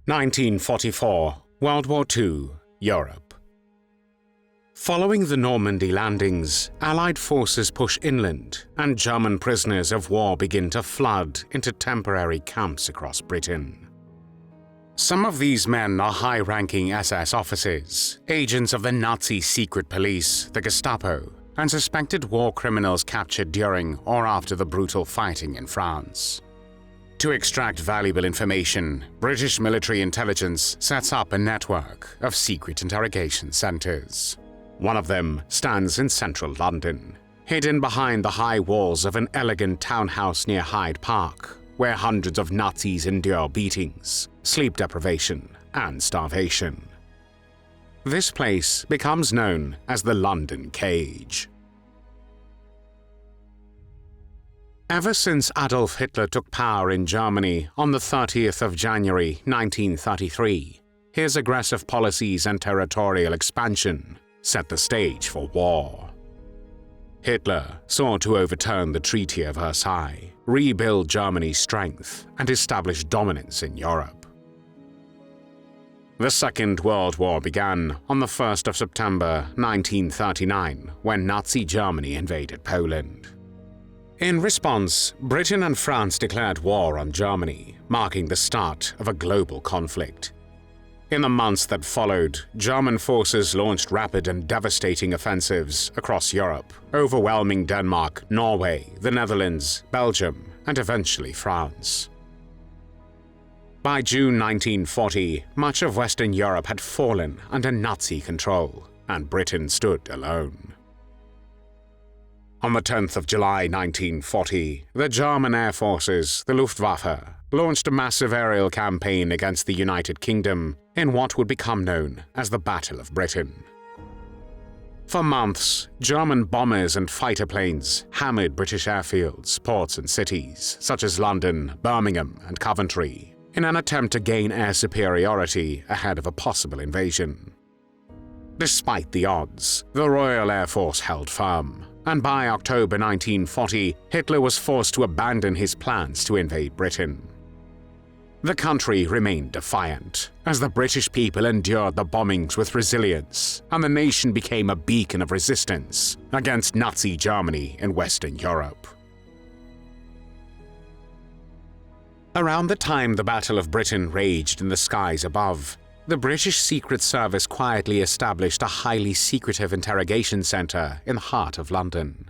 1944, World War II, Europe. Following the Normandy landings, Allied forces push inland, and German prisoners of war begin to flood into temporary camps across Britain. Some of these men are high-ranking SS officers, agents of the Nazi secret police, the Gestapo, and suspected war criminals captured during or after the brutal fighting in France. To extract valuable information, British military intelligence sets up a network of secret interrogation centres. One of them stands in central London, hidden behind the high walls of an elegant townhouse near Hyde Park, where hundreds of Nazis endure beatings, sleep deprivation, and starvation. This place becomes known as the London Cage. Ever since Adolf Hitler took power in Germany on the 30th of January 1933, his aggressive policies and territorial expansion set the stage for war. Hitler sought to overturn the Treaty of Versailles, rebuild Germany's strength, and establish dominance in Europe. The Second World War began on the 1st of September 1939 when Nazi Germany invaded Poland. In response, Britain and France declared war on Germany, marking the start of a global conflict. In the months that followed, German forces launched rapid and devastating offensives across Europe, overwhelming Denmark, Norway, the Netherlands, Belgium, and eventually France. By June 1940, much of Western Europe had fallen under Nazi control, and Britain stood alone. On the 10th of July 1940, the German Air Forces, the Luftwaffe, launched a massive aerial campaign against the United Kingdom in what would become known as the Battle of Britain. For months, German bombers and fighter planes hammered British airfields, ports and cities, such as London, Birmingham and Coventry, in an attempt to gain air superiority ahead of a possible invasion. Despite the odds, the Royal Air Force held firm, and by October 1940, Hitler was forced to abandon his plans to invade Britain. The country remained defiant, as the British people endured the bombings with resilience, and the nation became a beacon of resistance against Nazi Germany in Western Europe. Around the time the Battle of Britain raged in the skies above, the British Secret Service quietly established a highly secretive interrogation centre in the heart of London.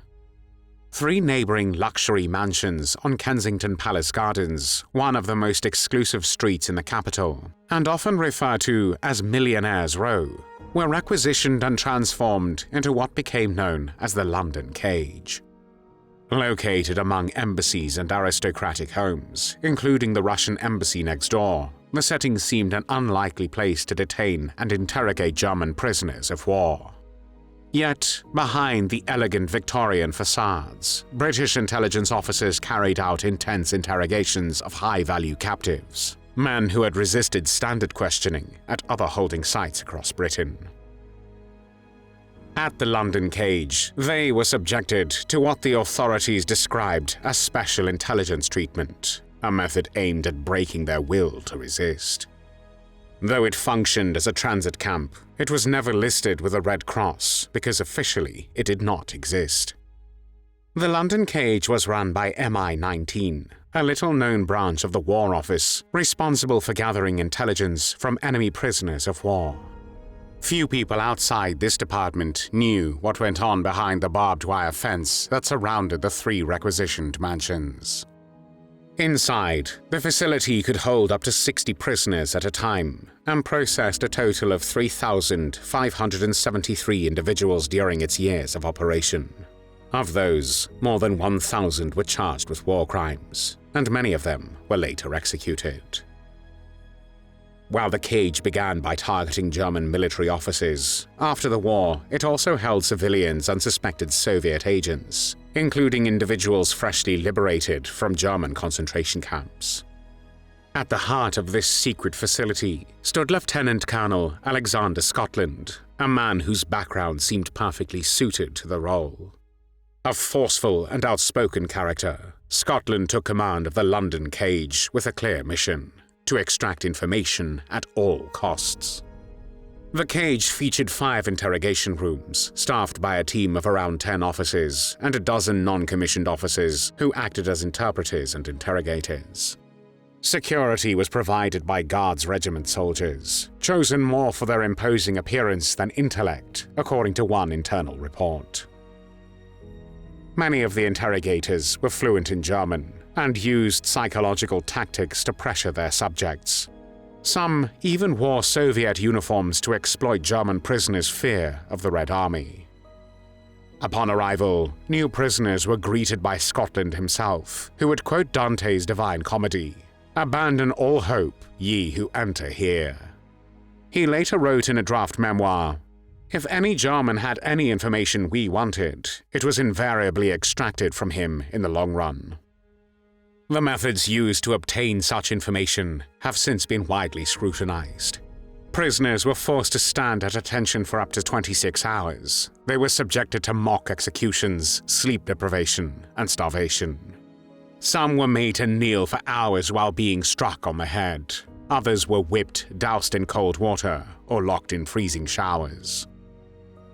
3 neighbouring luxury mansions on Kensington Palace Gardens, one of the most exclusive streets in the capital, and often referred to as Millionaire's Row, were requisitioned and transformed into what became known as the London Cage. Located among embassies and aristocratic homes, including the Russian embassy next door, the setting seemed an unlikely place to detain and interrogate German prisoners of war. Yet, behind the elegant Victorian facades, British intelligence officers carried out intense interrogations of high-value captives, men who had resisted standard questioning at other holding sites across Britain. At the London Cage, they were subjected to what the authorities described as special intelligence treatment, a method aimed at breaking their will to resist. Though it functioned as a transit camp, it was never listed with a Red Cross because officially it did not exist. The London Cage was run by MI-19, a little-known branch of the War Office responsible for gathering intelligence from enemy prisoners of war. Few people outside this department knew what went on behind the barbed wire fence that surrounded the 3 requisitioned mansions. Inside, the facility could hold up to 60 prisoners at a time and processed a total of 3,573 individuals during its years of operation. Of those, more than 1,000 were charged with war crimes, and many of them were later executed. While the cage began by targeting German military officers, after the war it also held civilians and suspected Soviet agents, including individuals freshly liberated from German concentration camps. At the heart of this secret facility stood Lieutenant Colonel Alexander Scotland, a man whose background seemed perfectly suited to the role. A forceful and outspoken character, Scotland took command of the London Cage with a clear mission: to extract information at all costs. The cage featured 5 interrogation rooms, staffed by a team of around 10 officers and a dozen non-commissioned officers who acted as interpreters and interrogators. Security was provided by Guards Regiment soldiers, chosen more for their imposing appearance than intellect, according to one internal report. Many of the interrogators were fluent in German and used psychological tactics to pressure their subjects. Some even wore Soviet uniforms to exploit German prisoners' fear of the Red Army. Upon arrival, new prisoners were greeted by Scotland himself, who would quote Dante's Divine Comedy, "Abandon all hope, ye who enter here." He later wrote in a draft memoir, "If any German had any information we wanted, it was invariably extracted from him in the long run." The methods used to obtain such information have since been widely scrutinized. Prisoners were forced to stand at attention for up to 26 hours. They were subjected to mock executions, sleep deprivation, and starvation. Some were made to kneel for hours while being struck on the head. Others were whipped, doused in cold water, or locked in freezing showers.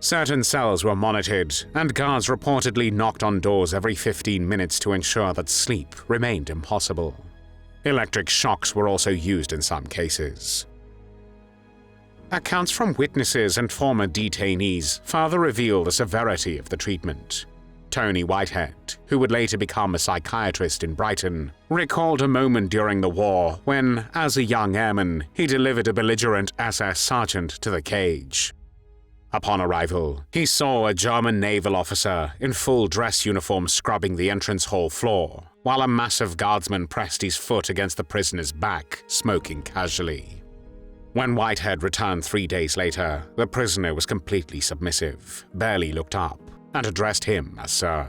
Certain cells were monitored, and guards reportedly knocked on doors every 15 minutes to ensure that sleep remained impossible. Electric shocks were also used in some cases. Accounts from witnesses and former detainees further reveal the severity of the treatment. Tony Whitehead, who would later become a psychiatrist in Brighton, recalled a moment during the war when, as a young airman, he delivered a belligerent SS sergeant to the cage. Upon arrival, he saw a German naval officer in full dress uniform scrubbing the entrance hall floor, while a massive guardsman pressed his foot against the prisoner's back, smoking casually. When Whitehead returned 3 days later, the prisoner was completely submissive, barely looked up, and addressed him as Sir.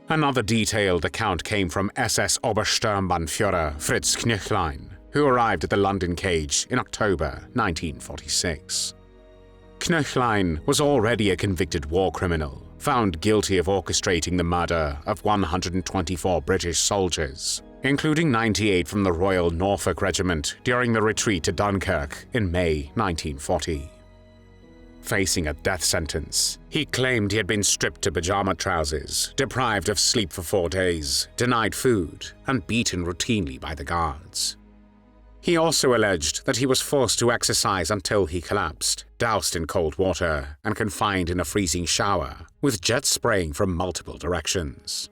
Another detailed account came from SS Obersturmbannführer Fritz Knöchlein, who arrived at the London cage in October 1946. Knöchlein was already a convicted war criminal, found guilty of orchestrating the murder of 124 British soldiers, including 98 from the Royal Norfolk Regiment during the retreat to Dunkirk in May 1940. Facing a death sentence, he claimed he had been stripped to pajama trousers, deprived of sleep for 4 days, denied food, and beaten routinely by the guards. He also alleged that he was forced to exercise until he collapsed, doused in cold water, and confined in a freezing shower, with jet spraying from multiple directions.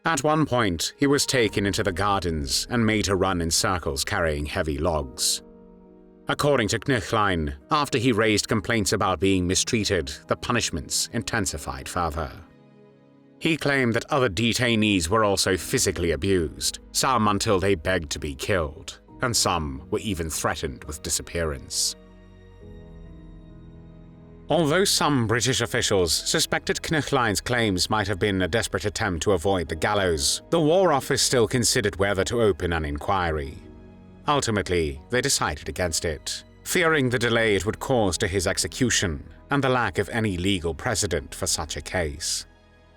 At one point, he was taken into the gardens and made to run in circles carrying heavy logs. According to Knöchlein, after he raised complaints about being mistreated, the punishments intensified further. He claimed that other detainees were also physically abused, some until they begged to be killed, and some were even threatened with disappearance. Although some British officials suspected Knöchlein's claims might have been a desperate attempt to avoid the gallows, the War Office still considered whether to open an inquiry. Ultimately, they decided against it, fearing the delay it would cause to his execution and the lack of any legal precedent for such a case.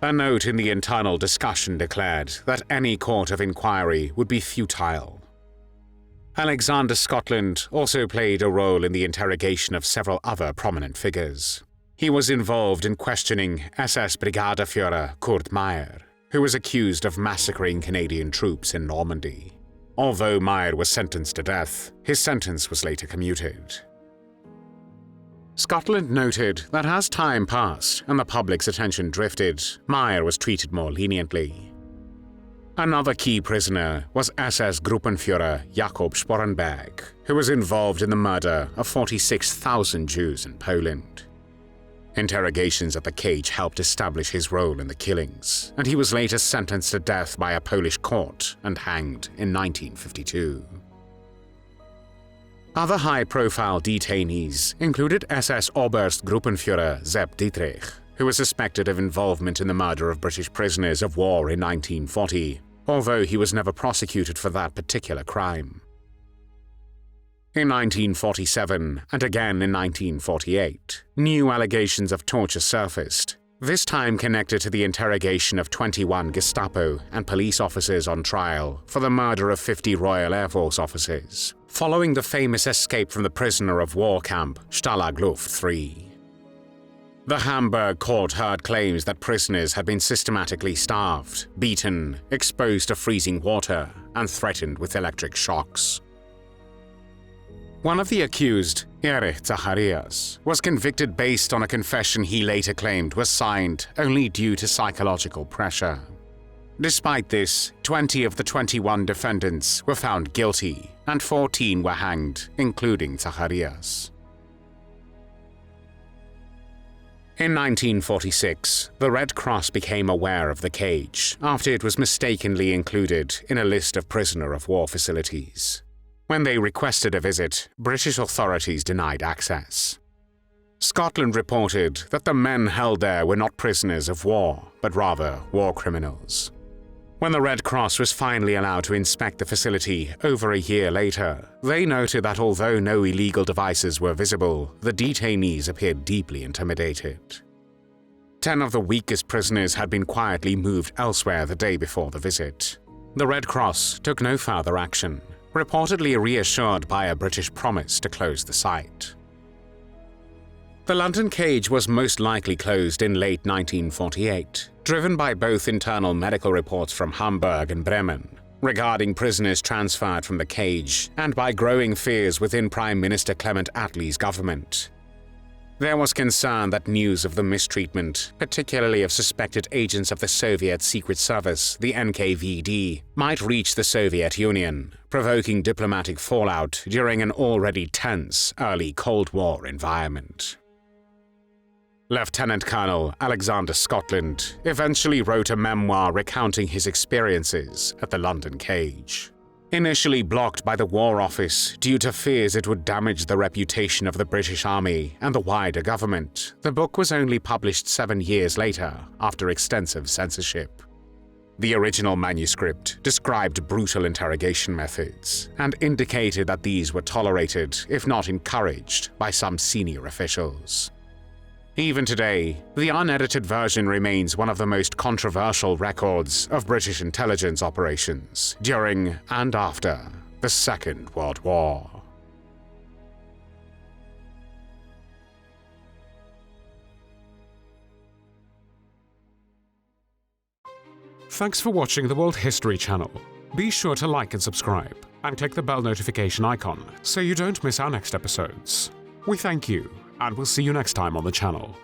A note in the internal discussion declared that any court of inquiry would be futile. Alexander Scotland also played a role in the interrogation of several other prominent figures. He was involved in questioning SS Brigadeführer Kurt Meyer, who was accused of massacring Canadian troops in Normandy. Although Meyer was sentenced to death, his sentence was later commuted. Scotland noted that as time passed and the public's attention drifted, Meyer was treated more leniently. Another key prisoner was SS Gruppenführer Jakob Sporrenberg, who was involved in the murder of 46,000 Jews in Poland. Interrogations at the cage helped establish his role in the killings, and he was later sentenced to death by a Polish court and hanged in 1952. Other high-profile detainees included SS Oberstgruppenführer Sepp Dietrich, who was suspected of involvement in the murder of British prisoners of war in 1940, although he was never prosecuted for that particular crime. In 1947, and again in 1948, new allegations of torture surfaced, this time connected to the interrogation of 21 Gestapo and police officers on trial for the murder of 50 Royal Air Force officers, following the famous escape from the prisoner of war camp Stalag Luft 3. The Hamburg court heard claims that prisoners had been systematically starved, beaten, exposed to freezing water, and threatened with electric shocks. One of the accused, Erich Zacharias, was convicted based on a confession he later claimed was signed only due to psychological pressure. Despite this, 20 of the 21 defendants were found guilty and 14 were hanged, including Zacharias. In 1946, the Red Cross became aware of the cage after it was mistakenly included in a list of prisoner of war facilities. When they requested a visit, British authorities denied access. Scotland reported that the men held there were not prisoners of war, but rather war criminals. When the Red Cross was finally allowed to inspect the facility over a year later, they noted that although no illegal devices were visible, the detainees appeared deeply intimidated. 10 of the weakest prisoners had been quietly moved elsewhere the day before the visit. The Red Cross took no further action, reportedly reassured by a British promise to close the site. The London cage was most likely closed in late 1948, driven by both internal medical reports from Hamburg and Bremen regarding prisoners transferred from the cage and by growing fears within Prime Minister Clement Attlee's government. There was concern that news of the mistreatment, particularly of suspected agents of the Soviet Secret Service, the NKVD, might reach the Soviet Union, provoking diplomatic fallout during an already tense early Cold War environment. Lieutenant Colonel Alexander Scotland eventually wrote a memoir recounting his experiences at the London cage. Initially blocked by the War Office due to fears it would damage the reputation of the British Army and the wider government, the book was only published 7 years later after extensive censorship. The original manuscript described brutal interrogation methods and indicated that these were tolerated, if not encouraged, by some senior officials. Even today, the unedited version remains one of the most controversial records of British intelligence operations during and after the Second World War. Thanks for watching the World History Channel. Be sure to like and subscribe, and click the bell notification icon so you don't miss our next episodes. We thank you, and we'll see you next time on the channel.